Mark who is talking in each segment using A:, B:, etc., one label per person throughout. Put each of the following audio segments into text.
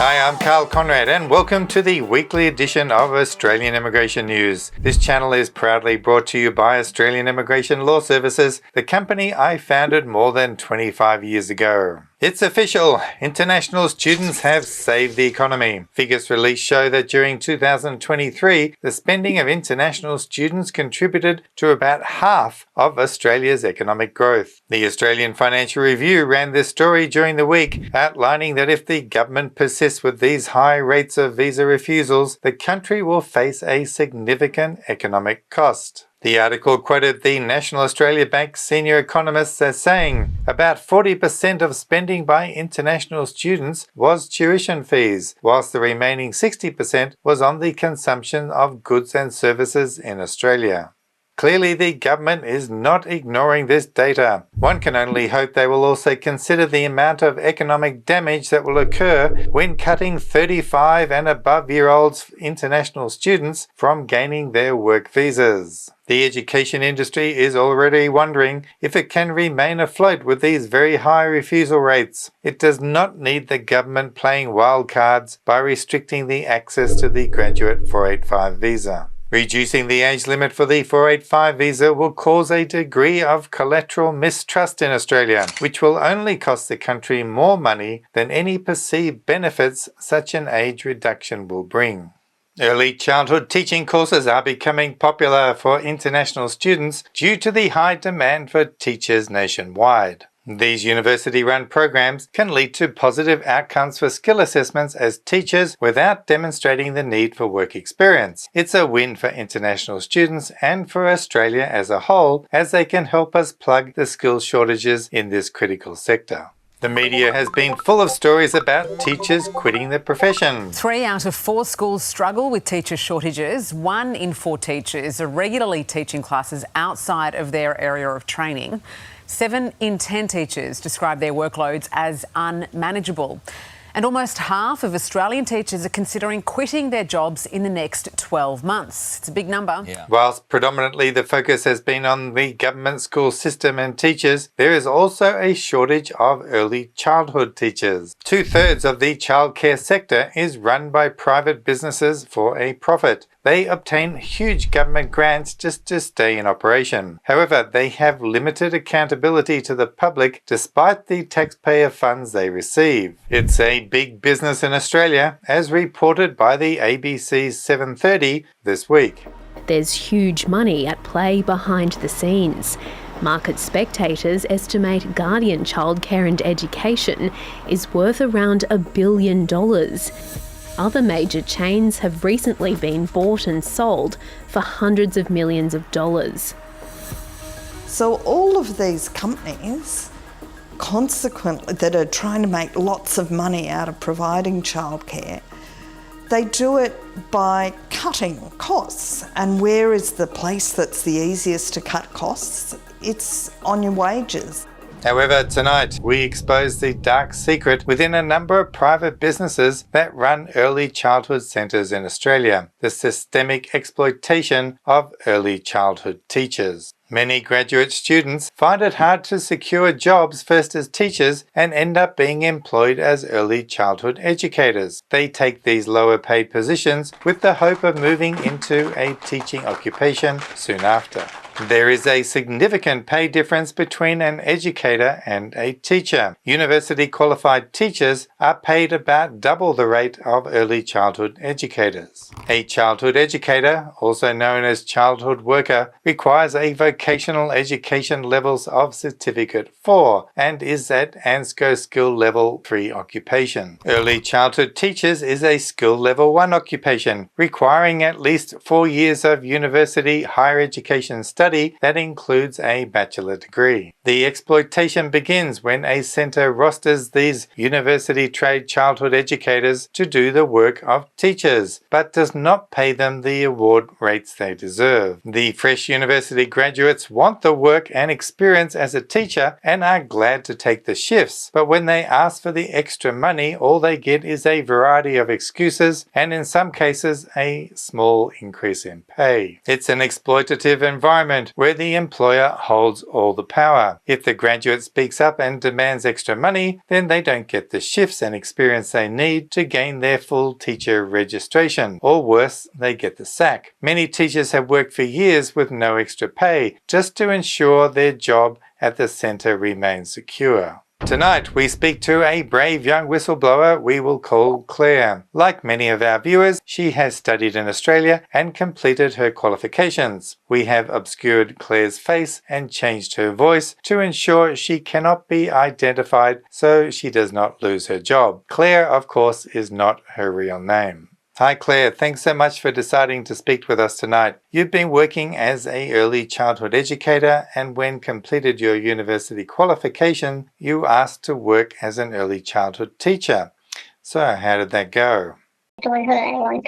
A: Hi, I'm Karl Konrad and welcome to the weekly edition of Australian Immigration News. This channel is proudly brought to you by Australian Immigration Law Services, the company I founded more than 25 years ago. It's official. International students have saved the economy. Figures released show that during 2023, the spending of international students contributed to about half of Australia's economic growth. The Australian Financial Review ran this story during the week, outlining that if the government persists with these high rates of visa refusals, the country will face a significant economic cost. The article quoted the National Australia Bank senior economists as saying about 40% of spending by international students was tuition fees, whilst the remaining 60% was on the consumption of goods and services in Australia. Clearly, the government is not ignoring this data. One can only hope they will also consider the amount of economic damage that will occur when cutting 35 and above year olds international students from gaining their work visas. The education industry is already wondering if it can remain afloat with these very high refusal rates. It does not need the government playing wild cards by restricting the access to the graduate 485 visa. Reducing the age limit for the 485 visa will cause a degree of collateral mistrust in Australia, which will only cost the country more money than any perceived benefits such an age reduction will bring. Early childhood teaching courses are becoming popular for international students due to the high demand for teachers nationwide. These university-run programs can lead to positive outcomes for skill assessments as teachers without demonstrating the need for work experience. It's a win for international students and for Australia as a whole, as they can help us plug the skills shortages in this critical sector. The media has been full of stories about teachers quitting the profession.
B: 3 out of 4 schools struggle with teacher shortages. 1 in 4 teachers are regularly teaching classes outside of their area of training. 7 in 10 teachers describe their workloads as unmanageable. And almost half of Australian teachers are considering quitting their jobs in the next 12 months. It's a big number.
A: Yeah. Whilst predominantly the focus has been on the government school system and teachers, there is also a shortage of early childhood teachers. 2/3 of the childcare sector is run by private businesses for a profit. They obtain huge government grants just to stay in operation. However, they have limited accountability to the public despite the taxpayer funds they receive. It's a big business in Australia, as reported by the ABC's 7:30 this week.
C: There's huge money at play behind the scenes. Market spectators estimate Guardian Childcare and Education is worth around $1 billion. Other major chains have recently been bought and sold for hundreds of millions of dollars.
D: So all of these companies, consequently, that are trying to make lots of money out of providing childcare, they do it by cutting costs. And where is the place that's the easiest to cut costs? It's on your wages.
A: However, tonight we expose the dark secret within a number of private businesses that run early childhood centres in Australia, the systemic exploitation of early childhood teachers. Many graduate students find it hard to secure jobs first as teachers and end up being employed as early childhood educators. They take these lower paid positions with the hope of moving into a teaching occupation soon after. There is a significant pay difference between an educator and a teacher. University qualified teachers are paid about double the rate of early childhood educators. A childhood educator, also known as childhood worker, requires a vocational education levels of Certificate 4 and is at ANSCO Skill Level 3 occupation. Early childhood teachers is a Skill Level 1 occupation, requiring at least 4 years of university higher education study that includes a bachelor degree. The exploitation begins when a centre rosters these university trained childhood educators to do the work of teachers, but does not pay them the award rates they deserve. The fresh university graduates want the work and experience as a teacher and are glad to take the shifts, but when they ask for the extra money, all they get is a variety of excuses and in some cases a small increase in pay. It's an exploitative environment environment where the employer holds all the power. If the graduate speaks up and demands extra money, then they don't get the shifts and experience they need to gain their full teacher registration. Or worse, they get the sack. Many teachers have worked for years with no extra pay, just to ensure their job at the centre remains secure. Tonight, we speak to a brave young whistleblower we will call Claire. Like many of our viewers, she has studied in Australia and completed her qualifications. We have obscured Claire's face and changed her voice to ensure she cannot be identified so she does not lose her job. Claire, of course, is not her real name. Hi Claire, thanks so much for deciding to speak with us tonight. You've been working as an early childhood educator, and when completed your university qualification, you asked to work as an early childhood teacher. So how did that go?
E: I told her I want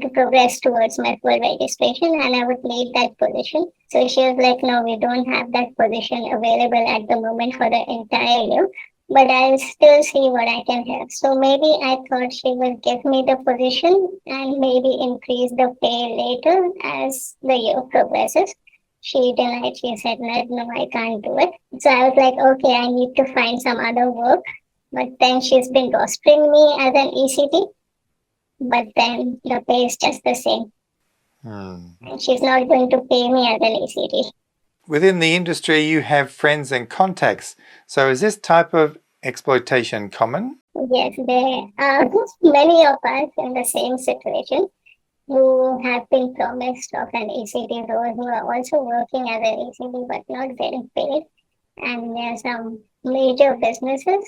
E: to progress towards my full registration and I would need that position. So she was like, no, we don't have that position available at the moment for the entire year, but I'll still see what I can have. So maybe I thought she will give me the position and maybe increase the pay later as the year progresses. She denied. She said, no, I can't do it. So I was like, okay, I need to find some other work. But then she's been rostering me as an ECT, but then the pay is just the same. And she's not going to pay me as an ECT.
A: Within the industry, you have friends and contacts. So is this type of exploitation common?
E: Yes, there are many of us in the same situation who have been promised of an ECT role, who are also working as an ECT but not getting paid. And there are some major businesses,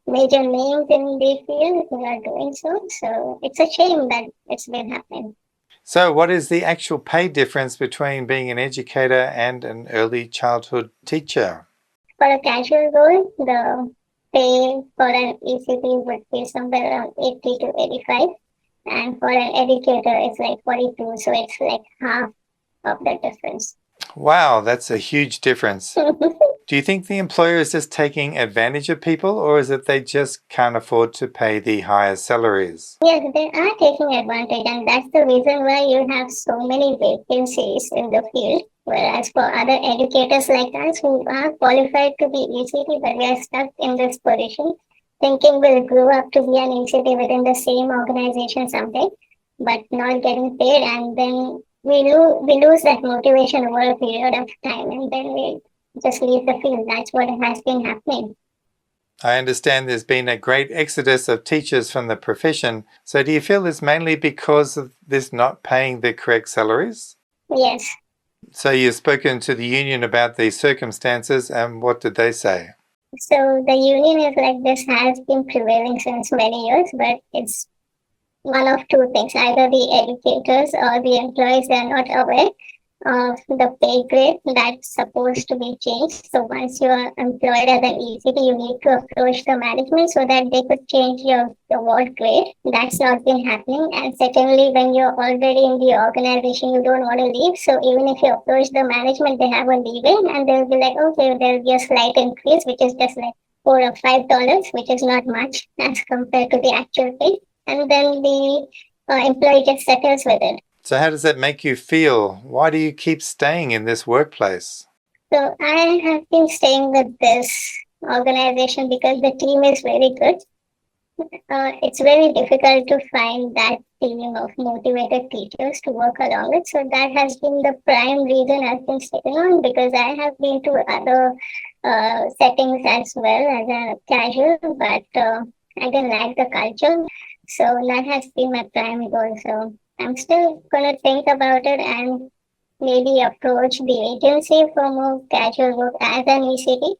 E: major names in the field who are doing so. So it's a shame that it's been happening.
A: So what is the actual pay difference between being an educator and an early childhood teacher?
E: For a casual role, the pay for an ECT would be somewhere around 80 to 85. And for an educator, it's like 42. So it's like half of the difference.
A: Wow, that's a huge difference. Do you think the employer is just taking advantage of people, or is it they just can't afford to pay the higher salaries?
E: Yes, they are taking advantage, and that's the reason why you have so many vacancies in the field. Whereas for other educators like us who are qualified to be ECT, but we are stuck in this position, thinking we'll grow up to be an ECT within the same organization someday, but not getting paid, and then we lose that motivation over a period of time, and then we just leave the field. That's what has been happening.
A: I understand there's been a great exodus of teachers from the profession. So do you feel it's mainly because of this not paying the correct salaries?
E: Yes.
A: So you've spoken to the union about these circumstances, and what did they say?
E: So the union is like, this has been prevailing since many years, but it's one of two things. Either the educators or the employees are not aware of the pay grade that's supposed to be changed. So once you are employed as an ECT, you need to approach the management so that they could change your award grade. That's not been happening. And secondly, when you're already in the organization, you don't want to leave. So even if you approach the management, they have a leeway and they'll be like, okay, there'll be a slight increase, which is just like $4 or $5, which is not much as compared to the actual pay. And then the employee just settles with it.
A: So how does that make you feel? Why do you keep staying in this workplace?
E: So I have been staying with this organization because the team is very good. It's very difficult to find that team of motivated teachers to work along with. So that has been the prime reason I've been staying on, because I have been to other settings as well as a casual, but I didn't like the culture. So that has been my prime goal. So I'm still going to think about it and maybe approach the agency for more casual work as an ECT,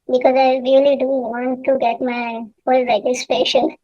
E: because I really do want to get my full registration.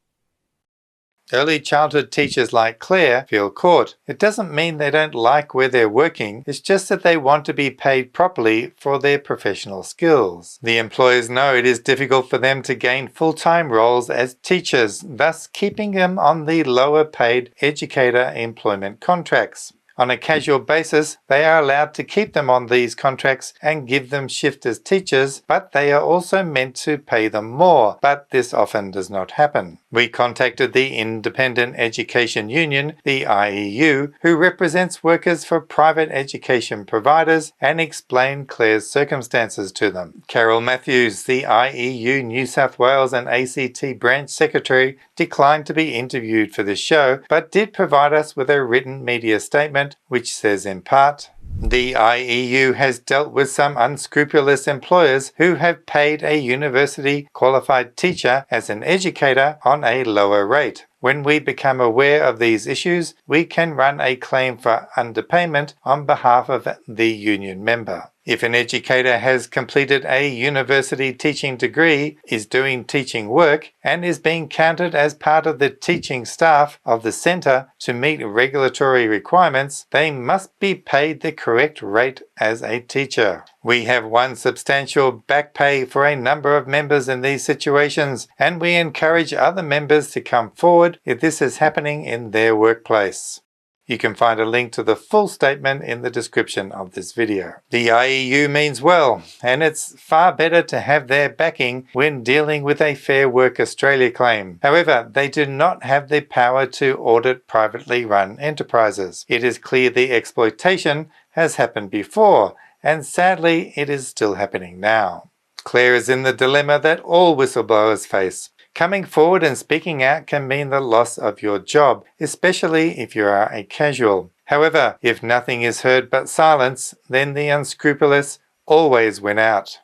A: Early childhood teachers like Claire feel caught. It doesn't mean they don't like where they're working, it's just that they want to be paid properly for their professional skills. The employers know it is difficult for them to gain full-time roles as teachers, thus keeping them on the lower paid educator employment contracts. On a casual basis, they are allowed to keep them on these contracts and give them shift as teachers, but they are also meant to pay them more, but this often does not happen. We contacted the Independent Education Union, the IEU, who represents workers for private education providers, and explained Claire's circumstances to them. Carol Matthews, the IEU New South Wales and ACT branch secretary, declined to be interviewed for this show, but did provide us with a written media statement which says in part, "The IEU has dealt with some unscrupulous employers who have paid a university qualified teacher as an educator on a lower rate. When we become aware of these issues, we can run a claim for underpayment on behalf of the union member. If an educator has completed a university teaching degree, is doing teaching work, and is being counted as part of the teaching staff of the centre to meet regulatory requirements, they must be paid the correct rate as a teacher. We have won substantial back pay for a number of members in these situations, and we encourage other members to come forward if this is happening in their workplace." You can find a link to the full statement in the description of this video. The IEU means well, and it's far better to have their backing when dealing with a Fair Work Australia claim. However, they do not have the power to audit privately run enterprises. It is clear the exploitation has happened before, and sadly it is still happening now. Claire is in the dilemma that all whistleblowers face. Coming forward and speaking out can mean the loss of your job, especially if you are a casual. However, if nothing is heard but silence, then the unscrupulous always win out.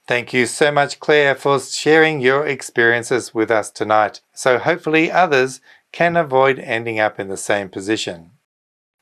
A: Thank you so much, Claire, for sharing your experiences with us tonight, so hopefully others can avoid ending up in the same position.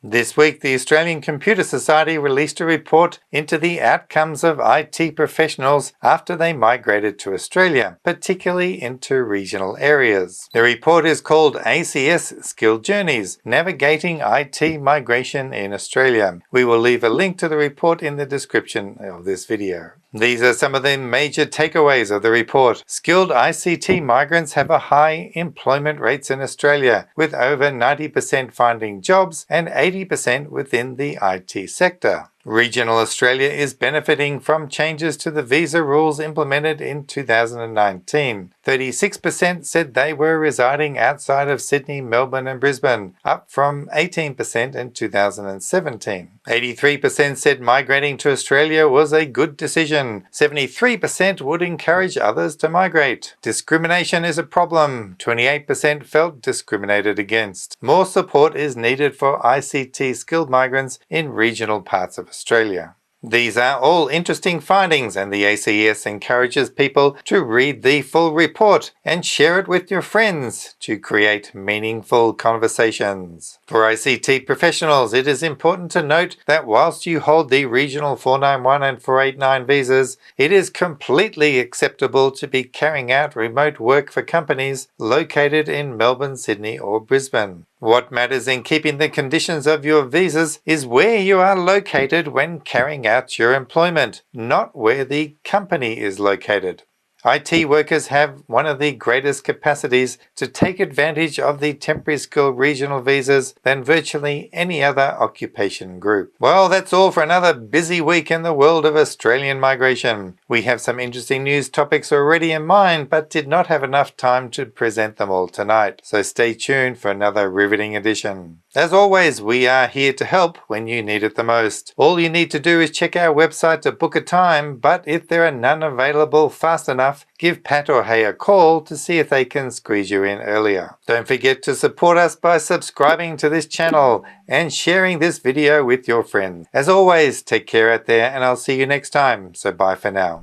A: This week, the Australian Computer Society released a report into the outcomes of IT professionals after they migrated to Australia, particularly into regional areas. The report is called ACS Skilled Journeys, Navigating IT Migration in Australia. We will leave a link to the report in the description of this video. These are some of the major takeaways of the report. Skilled ICT migrants have a high employment rates in Australia, with over 90% finding jobs and 80% within the IT sector. Regional Australia is benefiting from changes to the visa rules implemented in 2019. 36% said they were residing outside of Sydney, Melbourne and Brisbane, up from 18% in 2017. 83% said migrating to Australia was a good decision. 73% would encourage others to migrate. Discrimination is a problem. 28% felt discriminated against. More support is needed for ICT skilled migrants in regional parts of Australia. These are all interesting findings, and the ACS encourages people to read the full report and share it with your friends to create meaningful conversations. For ICT professionals, it is important to note that whilst you hold the regional 491 and 489 visas, it is completely acceptable to be carrying out remote work for companies located in Melbourne, Sydney or Brisbane. What matters in keeping the conditions of your visas is where you are located when carrying out your employment, not where the company is located. IT workers have one of the greatest capacities to take advantage of the temporary skill regional visas than virtually any other occupation group. Well, that's all for another busy week in the world of Australian migration. We have some interesting news topics already in mind, but did not have enough time to present them all tonight. So stay tuned for another riveting edition. As always, we are here to help when you need it the most. All you need to do is check our website to book a time, but if there are none available fast enough, give Pat or Hay a call to see if they can squeeze you in earlier. Don't forget to support us by subscribing to this channel and sharing this video with your friends. As always, take care out there and I'll see you next time. So bye for now.